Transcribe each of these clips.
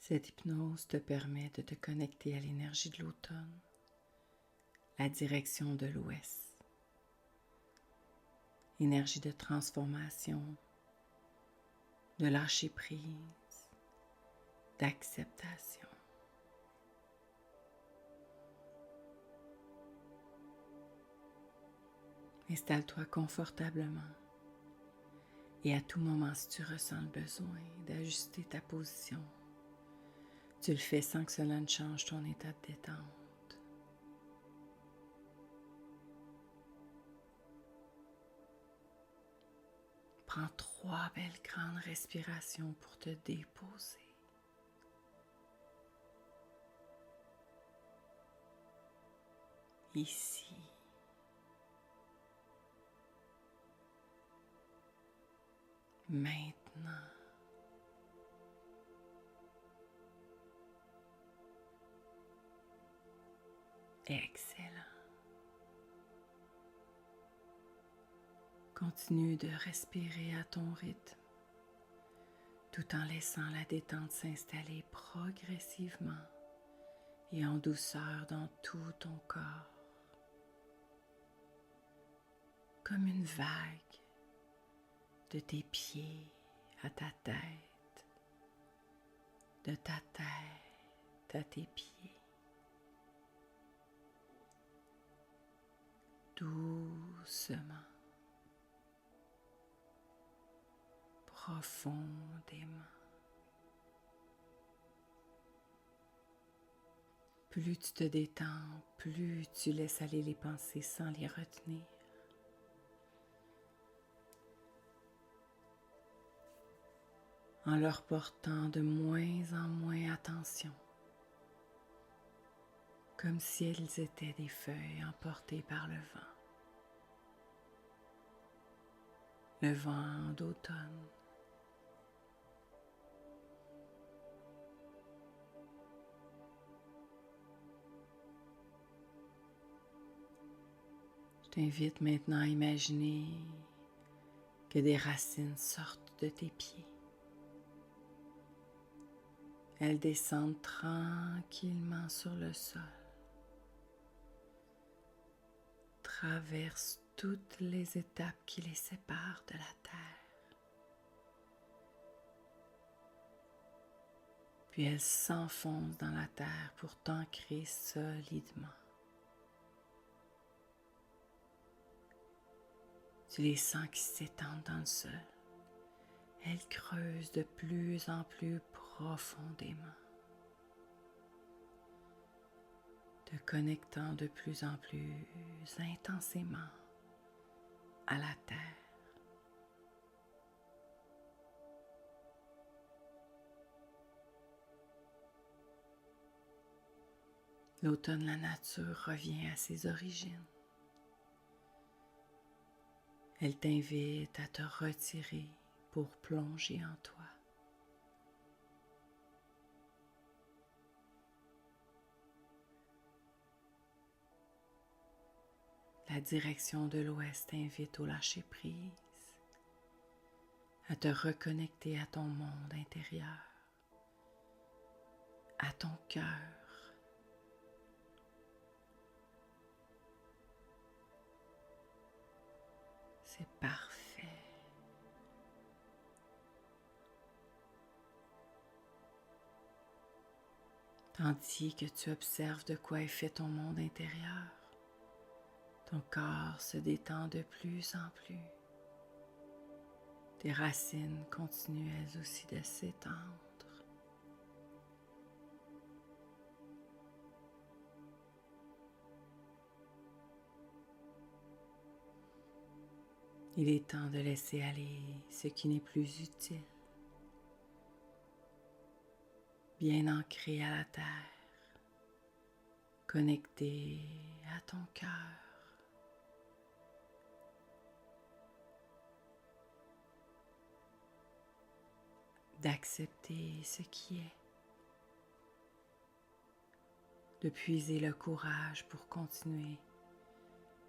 Cette hypnose te permet de te connecter à l'énergie de l'automne, la direction de l'ouest, énergie de transformation, de lâcher prise, d'acceptation. Installe-toi confortablement et à tout moment, si tu ressens le besoin d'ajuster ta position, tu le fais sans que cela ne change ton état de détente. Prends 3 belles grandes respirations pour te déposer. Ici. Maintenant. Excellent. Continue de respirer à ton rythme, tout en laissant la détente s'installer progressivement et en douceur dans tout ton corps, comme une vague de tes pieds à ta tête, de ta tête à tes pieds. Doucement, profondément. Plus tu te détends, plus tu laisses aller les pensées sans les retenir. En leur portant de moins en moins attention, comme si elles étaient des feuilles emportées par le vent. Le vent d'automne. Je t'invite maintenant à imaginer que des racines sortent de tes pieds. Elles descendent tranquillement sur le sol, traversent toutes les étapes qui les séparent de la terre. Puis elles s'enfoncent dans la terre pour t'ancrer solidement. Tu les sens qui s'étendent dans le sol. Elles creusent de plus en plus profondément, te connectant de plus en plus intensément à la terre. L'automne, la nature revient à ses origines. Elle t'invite à te retirer pour plonger en toi. La direction de l'ouest t'invite au lâcher-prise, à te reconnecter à ton monde intérieur, à ton cœur. C'est parfait. Tandis que tu observes de quoi est fait ton monde intérieur, ton corps se détend de plus en plus. Tes racines continuent elles aussi de s'étendre. Il est temps de laisser aller ce qui n'est plus utile, bien ancré à la terre, connecté à ton cœur. D'accepter ce qui est, de puiser le courage pour continuer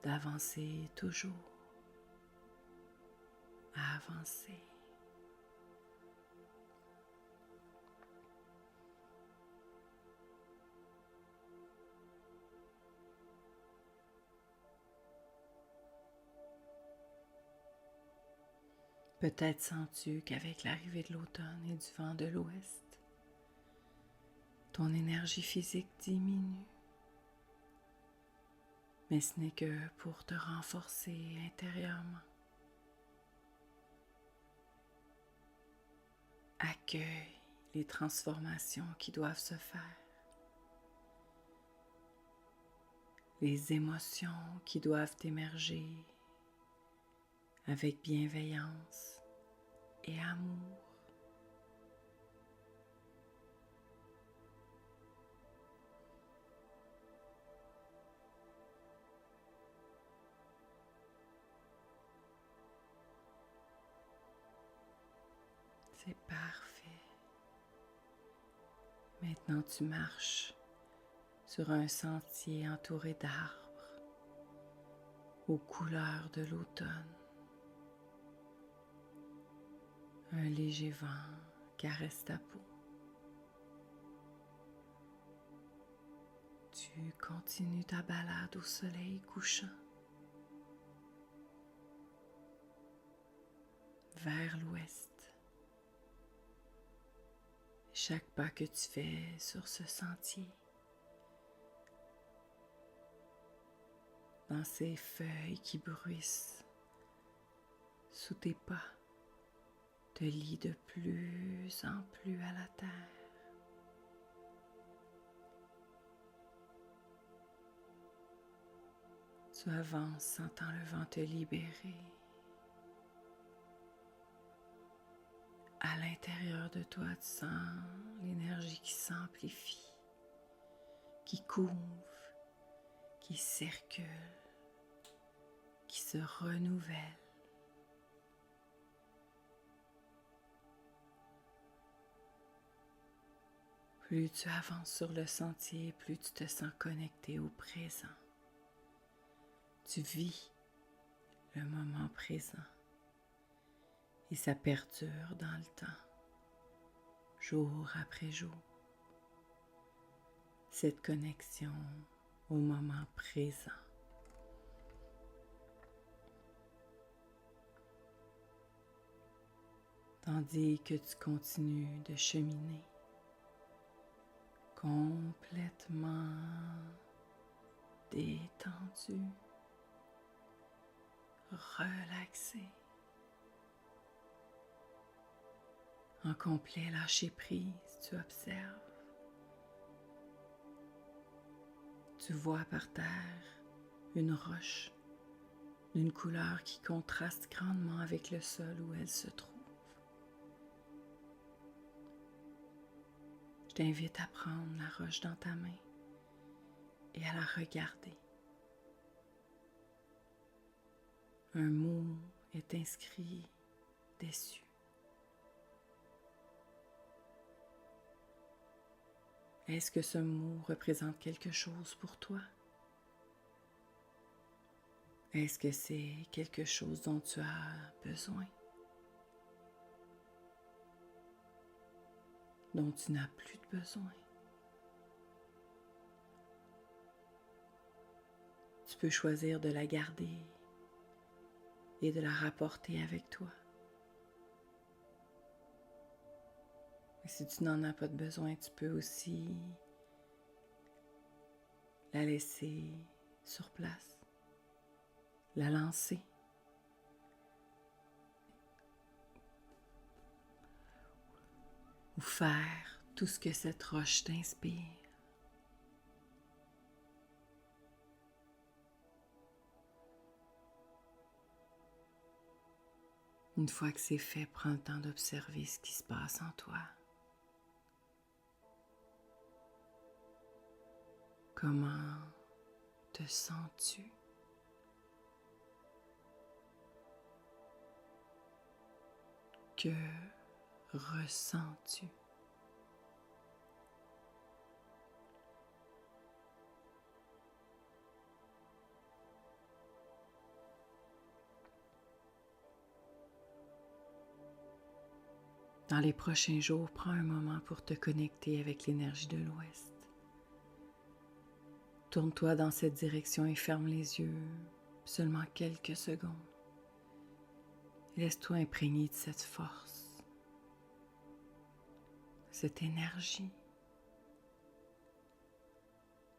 d'avancer toujours, à avancer. Peut-être sens-tu qu'avec l'arrivée de l'automne et du vent de l'ouest, ton énergie physique diminue, mais ce n'est que pour te renforcer intérieurement. Accueille les transformations qui doivent se faire, les émotions qui doivent émerger avec bienveillance et amour. C'est parfait. Maintenant, tu marches sur un sentier entouré d'arbres aux couleurs de l'automne. Un léger vent caresse ta peau. Tu continues ta balade au soleil couchant vers l'ouest. Chaque pas que tu fais sur ce sentier, dans ces feuilles qui bruissent sous tes pas, te lie de plus en plus à la terre. Tu avances, sentant le vent te libérer. À l'intérieur de toi, tu sens l'énergie qui s'amplifie, qui couvre, qui circule, qui se renouvelle. Plus tu avances sur le sentier, plus tu te sens connecté au présent. Tu vis le moment présent et ça perdure dans le temps, jour après jour. Cette connexion au moment présent. Tandis que tu continues de cheminer complètement détendu, relaxé, en complet lâcher-prise, tu observes. Tu vois par terre une roche d'une couleur qui contraste grandement avec le sol où elle se trouve. Je t'invite à prendre la roche dans ta main et à la regarder. Un mot est inscrit dessus. Est-ce que ce mot représente quelque chose pour toi? Est-ce que c'est quelque chose dont tu as besoin? Dont tu n'as plus de besoin? Tu peux choisir de la garder et de la rapporter avec toi. Et si tu n'en as pas de besoin, tu peux aussi la laisser sur place, la lancer. Ou faire tout ce que cette roche t'inspire. Une fois que c'est fait, prends le temps d'observer ce qui se passe en toi. Comment te sens-tu? Que ressens-tu? Dans les prochains jours, prends un moment pour te connecter avec l'énergie de l'Ouest. Tourne-toi dans cette direction et ferme les yeux seulement quelques secondes. Laisse-toi imprégner de cette force, cette énergie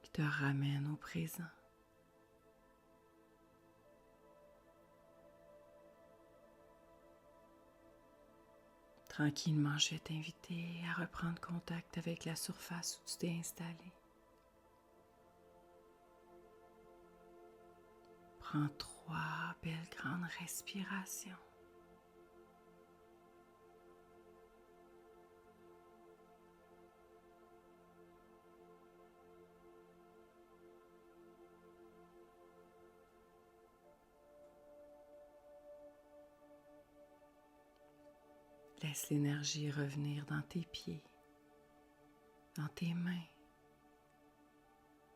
qui te ramène au présent. Tranquillement, je vais t'inviter à reprendre contact avec la surface où tu t'es installé. Prends 3 belles grandes respirations. Laisse l'énergie revenir dans tes pieds, dans tes mains.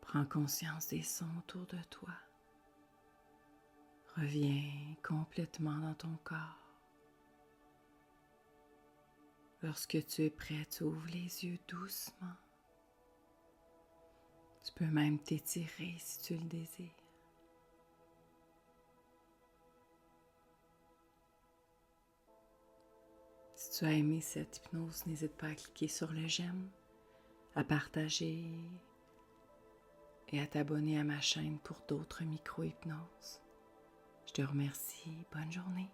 Prends conscience des sons autour de toi. Reviens complètement dans ton corps. Lorsque tu es prêt, tu ouvres les yeux doucement. Tu peux même t'étirer si tu le désires. Si tu as aimé cette hypnose, n'hésite pas à cliquer sur le j'aime, à partager et à t'abonner à ma chaîne pour d'autres micro-hypnoses. Je te remercie. Bonne journée.